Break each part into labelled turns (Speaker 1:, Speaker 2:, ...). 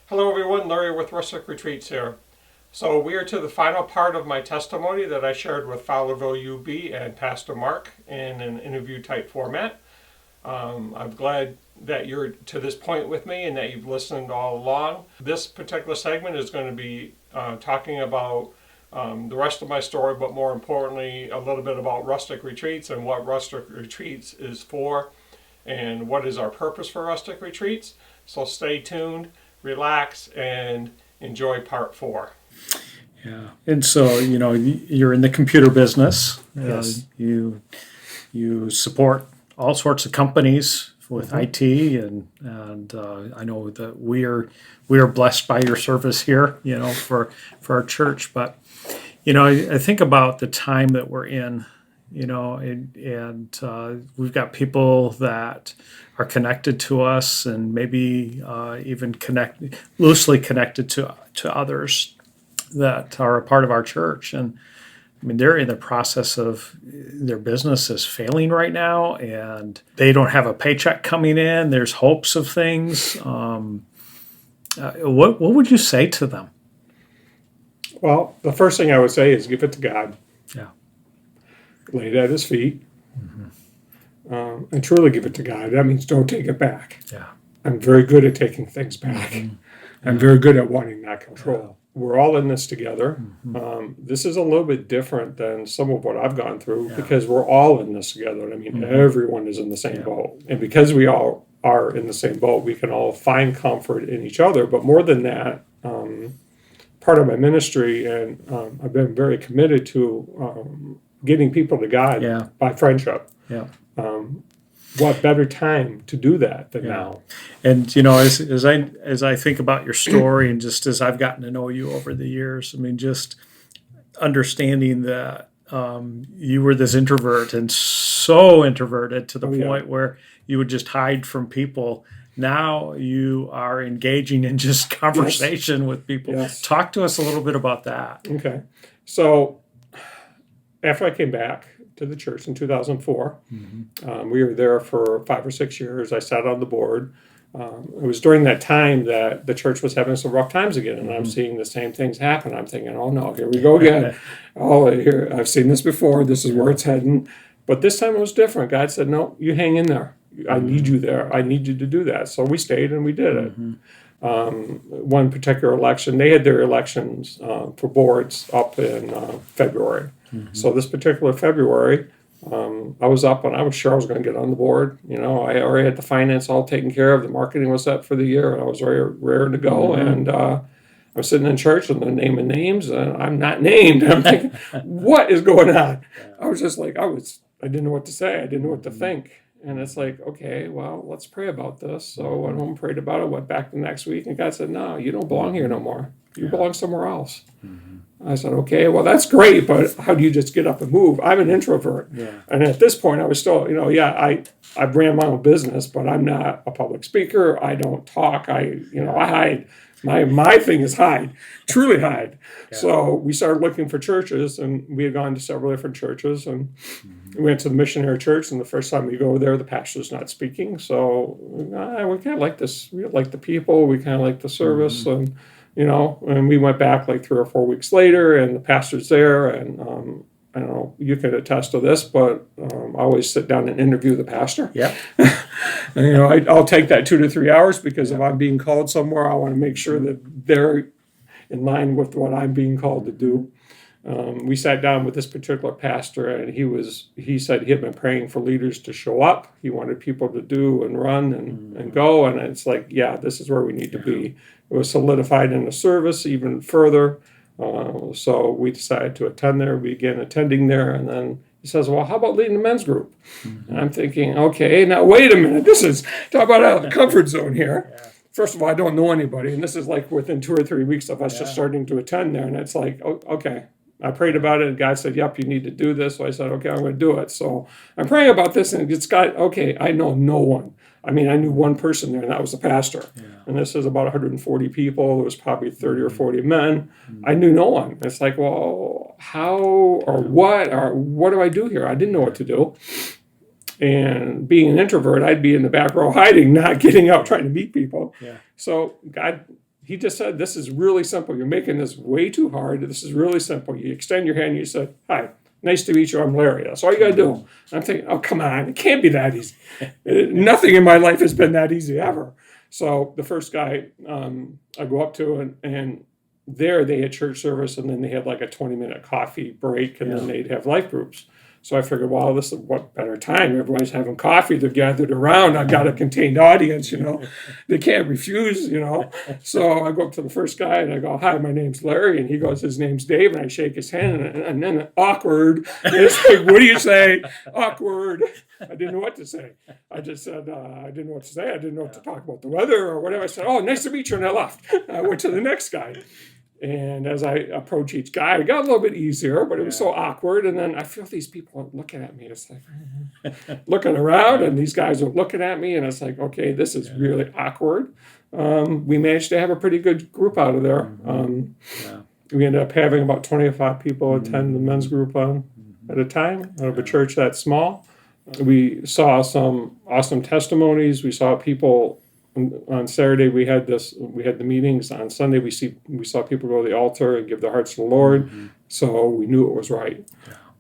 Speaker 1: Hello everyone, Larry with Rustic Retreats here. So we are to the final part of my testimony that I shared with Fowlerville UB and Pastor Mark in an interview type format. I'm glad that you're to this point with me and that you've listened all along. This particular segment is going to be talking about the rest of my story, but more importantly, a little bit about Rustic Retreats and what Rustic Retreats is for and what is our purpose for Rustic Retreats. So stay tuned, relax, and enjoy part 4.
Speaker 2: Yeah, and so you're in the computer business.
Speaker 1: Yes.
Speaker 2: You support all sorts of companies with IT, and I know that we are blessed by your service here, for our church. But I think about the time that we're in, and we've got people that are connected to us, and maybe even loosely connected to others that are a part of our church. And I mean, they're in the process of their business is failing right now, and they don't have a paycheck coming in. There's hopes of things. What would you say to them?
Speaker 1: Well, the first thing I would say is give it to God.
Speaker 2: Yeah.
Speaker 1: Lay it at His feet. And truly give it to God. That means don't take it back.
Speaker 2: Yeah.
Speaker 1: I'm very good at taking things back. I'm very good at wanting that control. We're all in this together. This is a little bit different than some of what I've gone through because we're all in this together. I mean, everyone is in the same boat. And because we all are in the same boat, we can all find comfort in each other. But more than that, part of my ministry, and I've been very committed to getting people to God by friendship.
Speaker 2: Yeah.
Speaker 1: What better time to do that than now?
Speaker 2: And as I think about your story, and just as I've gotten to know you over the years, I mean, just understanding that you were this introvert and so introverted to the point where you would just hide from people. Now you are engaging in just conversation with people.
Speaker 1: Yes.
Speaker 2: Talk to us a little bit about that.
Speaker 1: Okay. So after I came back to the church in 2004, we were there for 5 or 6 years. I sat on the board. It was during that time that the church was having some rough times again, and I'm seeing the same things happen. I'm thinking, oh no, here we go again. Here, I've seen this before. This is where it's heading. But this time it was different. God said, no, you hang in there. I need you there. I need you to do that. So we stayed and we did it. One particular election, they had their elections for boards up in February. So this particular February, I was up and I was sure I was going to get on the board. I already had the finance all taken care of. The marketing was set for the year, and I was ready to go. And I was sitting in church and they're naming names, and I'm not named. I'm thinking, what is going on? I was just like, I didn't know what to say. I didn't know what to think. And it's like, okay, well, let's pray about this. So I went home, prayed about it, went back the next week, and God said, no, you don't belong here no more. You belong somewhere else. I said, okay, well, that's great, but how do you just get up and move? I'm an introvert. And at this point, I was still, I ran my own business, but I'm not a public speaker. I don't talk. I hide. My thing is hide, truly hide. So we started looking for churches, and we had gone to several different churches, and we went to the missionary church, and the first time we go there, the pastor's not speaking. So we kind of like this. We like the people. We kind of like the service, and we went back like 3 or 4 weeks later, and the pastor's there, and I don't know, you can attest to this, but I always sit down and interview the pastor.
Speaker 2: Yeah.
Speaker 1: And, I'll take that 2 to 3 hours because if I'm being called somewhere, I want to make sure that they're in line with what I'm being called to do. We sat down with this particular pastor, and he said he had been praying for leaders to show up. He wanted people to do and run and go. And it's like, yeah, this is where we need to be. It was solidified in the service even further. So we decided to attend there. We began attending there. And then he says, well, how about leading the men's group? And I'm thinking, okay, now wait a minute. Talk about out of the comfort zone here. First of all, I don't know anybody. And this is like within 2 or 3 weeks of us just starting to attend there. And it's like, okay. I prayed about it, and God said, yep, you need to do this. So I said, okay, I'm going to do it. So I'm praying about this, and it's got, okay, I know no one. I mean, I knew one person there, and that was the pastor. And this is about 140 people. There was probably 30 or 40 men. I knew no one. It's like, well, how or what do I do here? I didn't know what to do. And being an introvert, I'd be in the back row hiding, not getting out, trying to meet people. So God he just said, this is really simple. You're making this way too hard. This is really simple. You extend your hand and you said, hi, nice to meet you. I'm Larry. That's all you got to do. And I'm thinking, oh, come on. It can't be that easy. Nothing in my life has been that easy ever. So the first guy I go up to, and there they had church service, and then they had like a 20-minute coffee break, and then they'd have life groups. So I figured, well, this is what better time. Everybody's having coffee. They're gathered around. I've got a contained audience, They can't refuse, So I go up to the first guy and I go, hi, my name's Larry. And he goes, his name's Dave. And I shake his hand, and then awkward. It's like, what do you say? Awkward. I didn't know what to say. I just said, I didn't know what to say. I didn't know what to talk about the weather or whatever. I said, oh, nice to meet you. And I left. I went to the next guy. And as I approach each guy, it got a little bit easier, but it was so awkward. And then I feel these people looking at me. It's like looking around, and these guys are looking at me, and it's like, okay, this is really awkward. We managed to have a pretty good group out of there. We ended up having about 25 people attend the men's group at a time out of a church that small. We saw some awesome testimonies. We saw people. On Saturday we had the meetings. On Sunday we saw people go to the altar and give their hearts to the Lord. So we knew it was right.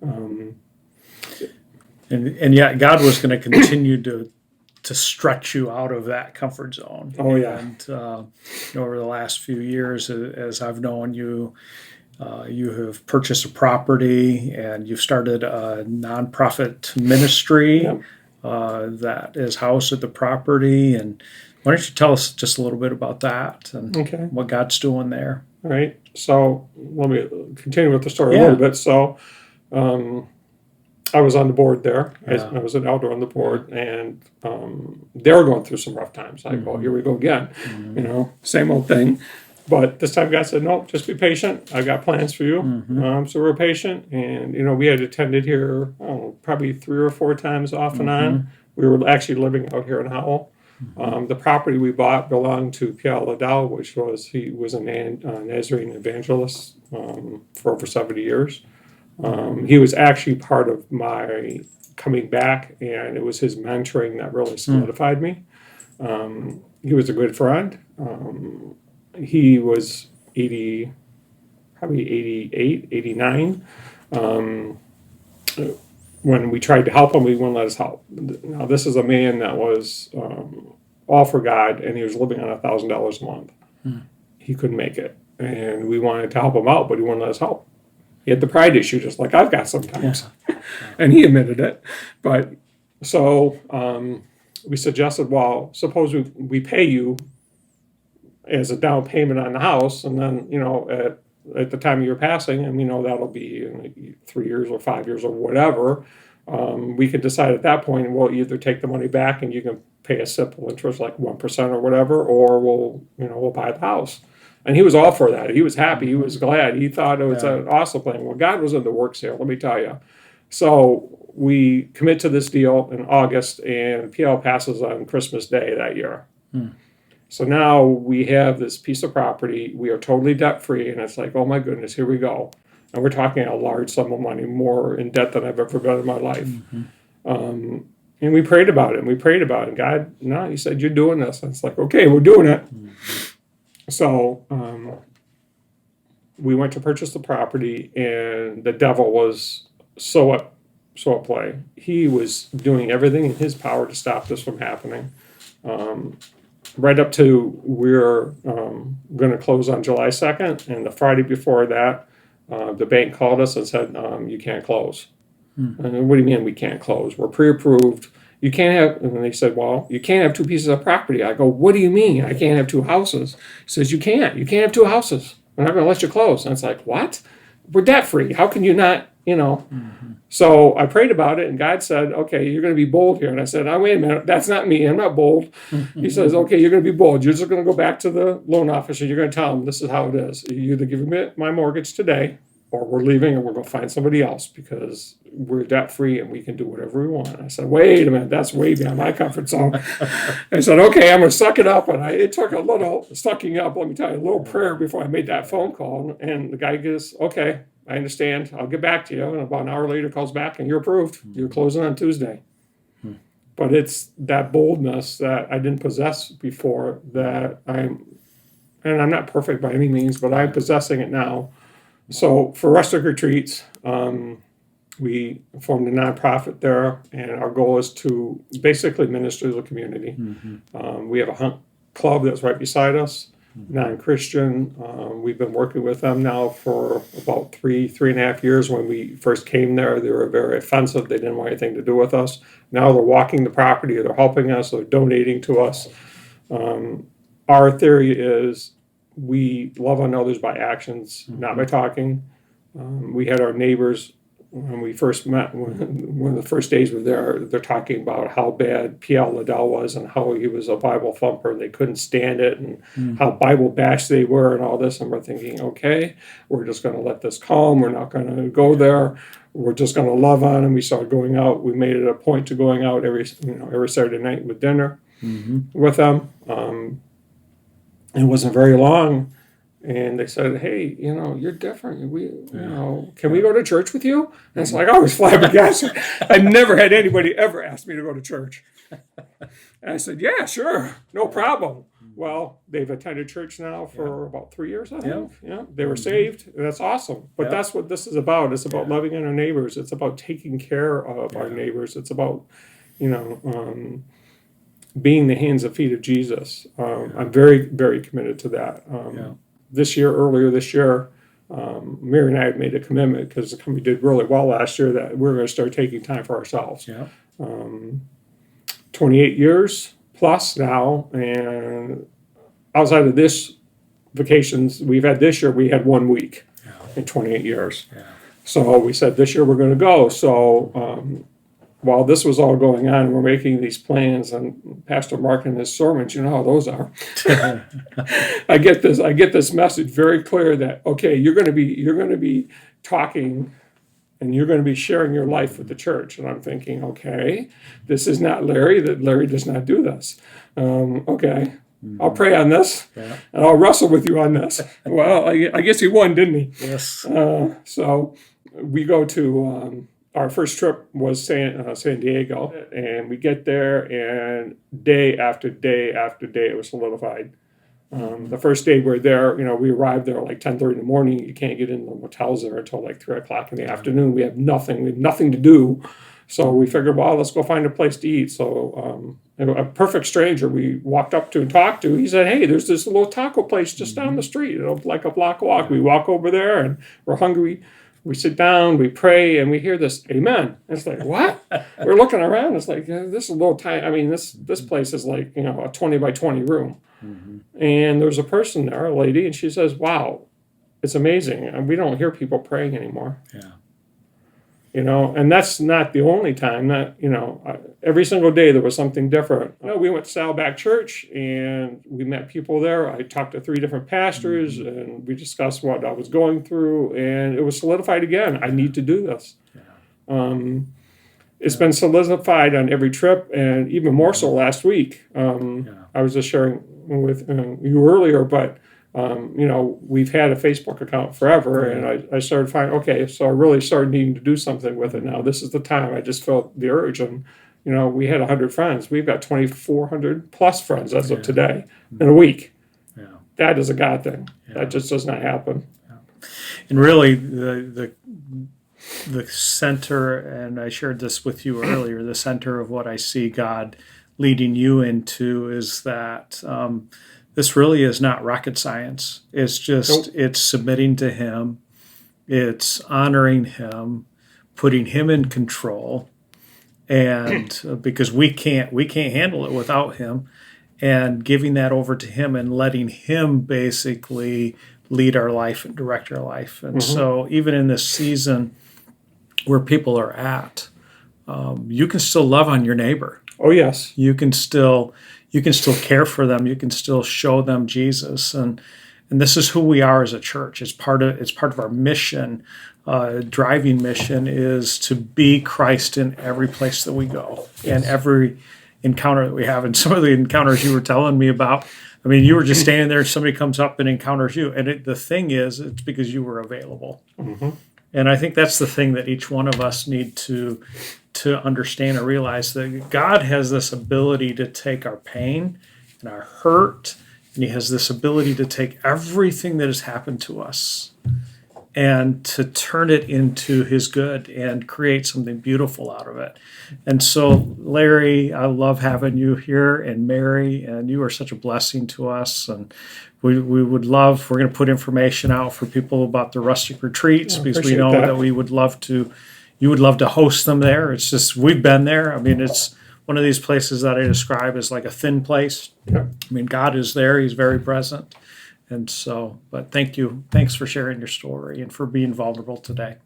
Speaker 2: And yet God was going to continue to stretch you out of that comfort zone.
Speaker 1: Oh yeah.
Speaker 2: And over the last few years, as I've known you, you have purchased a property and you've started a nonprofit ministry that is housed at the property. And why don't you tell us just a little bit about that and what God's doing there?
Speaker 1: All right. So let me continue with the story a little bit. So I was on the board there. I was an elder on the board, and they were going through some rough times. Like, oh, here we go again. Same old thing. But this time God said, no, just be patient. I got plans for you. So we're patient. And, we had attended here probably 3 or 4 times off and on. We were actually living out here in Howell. The property we bought belonged to Pierre Liddell, he was a Nazarene evangelist for over 70 years. He was actually part of my coming back, and it was his mentoring that really solidified me. He was a good friend. He was probably 88, 89. When we tried to help him, he wouldn't let us help. Now, this is a man that was all for God, and he was living on $1,000 a month. He couldn't make it, and we wanted to help him out, but he wouldn't let us help. He had the pride issue, just like I've got sometimes, and he admitted it. But so we suggested, well, suppose we pay you as a down payment on the house, and then at the time of your passing, and that'll be in 3 years or 5 years or whatever. We could decide at that point, we'll either take the money back and you can pay a simple interest like 1% or whatever, or we'll buy the house. And he was all for that. He was happy. He was glad. He thought it was an awesome plan. Well, God was in the works here, let me tell you. So we commit to this deal in August, and PL passes on Christmas Day that year. So now we have this piece of property. We are totally debt-free, and it's like, oh my goodness, here we go. And we're talking a large sum of money, more in debt than I've ever been in my life. And we prayed about it, and God, no, he said, you're doing this. And it's like, okay, we're doing it. So we went to purchase the property, and the devil was so at play. He was doing everything in his power to stop this from happening. Right up to we're going to close on July 2nd, and the Friday before that, the bank called us and said, you can't close. And what do you mean we can't close? We're pre-approved. You can't have, and they said, well, you can't have 2 pieces of property. I go, what do you mean? I can't have 2 houses. He says, you can't have 2 houses. We're not going to let you close. And it's like, what? We're debt-free. How can you not, So I prayed about it, and God said, okay, you're going to be bold here. And I said, oh, wait a minute, that's not me. I'm not bold. He says, okay, you're going to be bold. You're just going to go back to the loan officer. You're going to tell him this is how it is. You either give me my mortgage today, or we're leaving and we're going to find somebody else, because we're debt-free and we can do whatever we want. I said, wait a minute, that's way beyond my comfort zone. I said, okay, I'm going to suck it up. And it took a little sucking up, let me tell you, a little prayer before I made that phone call. And the guy goes, okay, I understand. I'll get back to you. And about an hour later calls back, and you're approved. You're closing on Tuesday. But it's that boldness that I didn't possess before that I and I'm not perfect by any means, but I'm possessing it now. So for Rustic Retreats, we formed a nonprofit there, and our goal is to basically minister to the community. We have a hunt club that's right beside us, non-Christian. We've been working with them now for about 3.5 years. When we first came there, they were very offensive. They didn't want anything to do with us. Now they're walking the property, they're helping us, they're donating to us. Our theory is we love on others by actions, not by talking. We had our neighbors when we first met, one of the first days we were there, they're talking about how bad P.L. Liddell was and how he was a Bible thumper and they couldn't stand it, and how Bible bashed they were and all this. And we're thinking, okay, we're just going to let this calm. We're not going to go there. We're just going to love on him. We started going out. We made it a point to going out every Saturday night with dinner with them. It wasn't very long. And they said, hey, you're different. Can we go to church with you? And it's like, I was flabbergasted. I never had anybody ever ask me to go to church. And I said, yeah, sure, no problem. Well, they've attended church now for about 3 years, I think. Yeah, they were saved. And that's awesome. But that's what this is about. It's about loving our neighbors. It's about taking care of our neighbors. It's about, being the hands and feet of Jesus. I'm very, very committed to that. Earlier this year, Mary and I had made a commitment because the company did really well last year that we're going to start taking time for ourselves. 28 years plus now, and outside of this vacations we've had this year, we had 1 week in 28 years. So we said this year we're going to go. So while this was all going on, we're making these plans, and Pastor Mark in his sermons, you know how those are. I get this message very clear that, okay, you're going to be talking and you're going to be sharing your life with the church. And I'm thinking, okay, this is not Larry, that Larry does not do this. Okay, I'll pray on this and I'll wrestle with you on this. Well, I guess he won, didn't he?
Speaker 2: Yes.
Speaker 1: So we go to, our first trip was San Diego, and we get there, and day after day after day, it was solidified. The first day we're there, we arrived there like 10:30 in the morning. You can't get in the motels there until like 3 o'clock in the afternoon. We have nothing to do. So we figured, well, let's go find a place to eat. So a perfect stranger we walked up to and talked to, he said, hey, there's this little taco place just down the street, like a block walk. We walk over there, and we're hungry. We sit down, we pray, and we hear this amen. And it's like, what? We're looking around. It's like, this is a little tiny. I mean, this place is like, a 20 by 20 room. And there's a person there, a lady, and she says, wow, it's amazing. And we don't hear people praying anymore. And that's not the only time that, every single day there was something different. We went to Saddleback Church and we met people there. I talked to 3 different pastors and we discussed what I was going through, and it was solidified again. I need to do this. It's been solidified on every trip, and even more so last week. I was just sharing with you earlier, but we've had a Facebook account forever, and I started finding, okay, so I really started needing to do something with it now. This is the time. I just felt the urge, and, we had 100 friends. We've got 2,400 plus friends as of today in a week. That is a God thing. That just does not happen.
Speaker 2: And really, the center, and I shared this with you earlier, the center of what I see God leading you into is that this really is not rocket science. It's just, it's submitting to Him. It's honoring Him, putting Him in control. And because we can't handle it without Him, and giving that over to Him and letting Him basically lead our life and direct our life. And so even in this season where people are at, you can still love on your neighbor.
Speaker 1: Oh, yes.
Speaker 2: You can still care for them. You can still show them Jesus, and this is who we are as a church. It's part of our mission. Driving mission is to be Christ in every place that we go, and every encounter that we have. And some of the encounters you were telling me about, I mean, you were just standing there, and somebody comes up and encounters you, and the thing is, it's because you were available. And I think that's the thing that each one of us need to understand and realize, that God has this ability to take our pain and our hurt And he has this ability to take everything that has happened to us and to turn it into his good and create something beautiful out of it. And so, Larry, I love having you here, and Mary, and you are such a blessing to us. And we would love, we're going to put information out for people about the rustic retreats,
Speaker 1: I
Speaker 2: because we
Speaker 1: appreciate
Speaker 2: know
Speaker 1: that.
Speaker 2: that we would love to, you would love to host them there. It's just, we've been there. I mean, it's one of these places that I describe as like a thin place.
Speaker 1: Yeah.
Speaker 2: I mean, God is there, he's very present. And so, but thank you. Thanks for sharing your story and for being vulnerable today.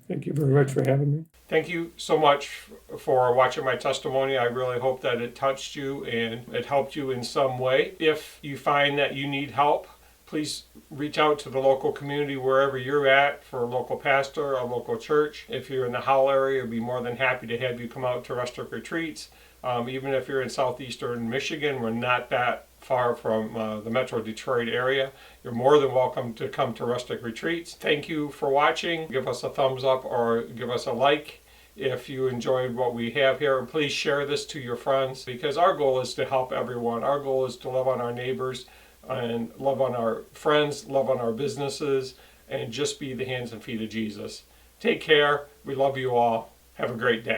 Speaker 1: Thank you very much for having me. Thank you so much for watching my testimony. I really hope that it touched you and it helped you in some way. If you find that you need help, please reach out to the local community wherever you're at for a local pastor, a local church. If you're in the Howell area, I'd be more than happy to have you come out to rustic retreats. Even if you're in southeastern Michigan, we're not that far from the Metro Detroit area. You're more than welcome to come to rustic retreats. Thank you for watching. Give us a thumbs up or give us a like if you enjoyed what we have here. And please share this to your friends, because our goal is to help everyone. Our goal is to love on our neighbors and love on our friends, love on our businesses, and just be the hands and feet of Jesus. Take care. We love you all. Have a great day.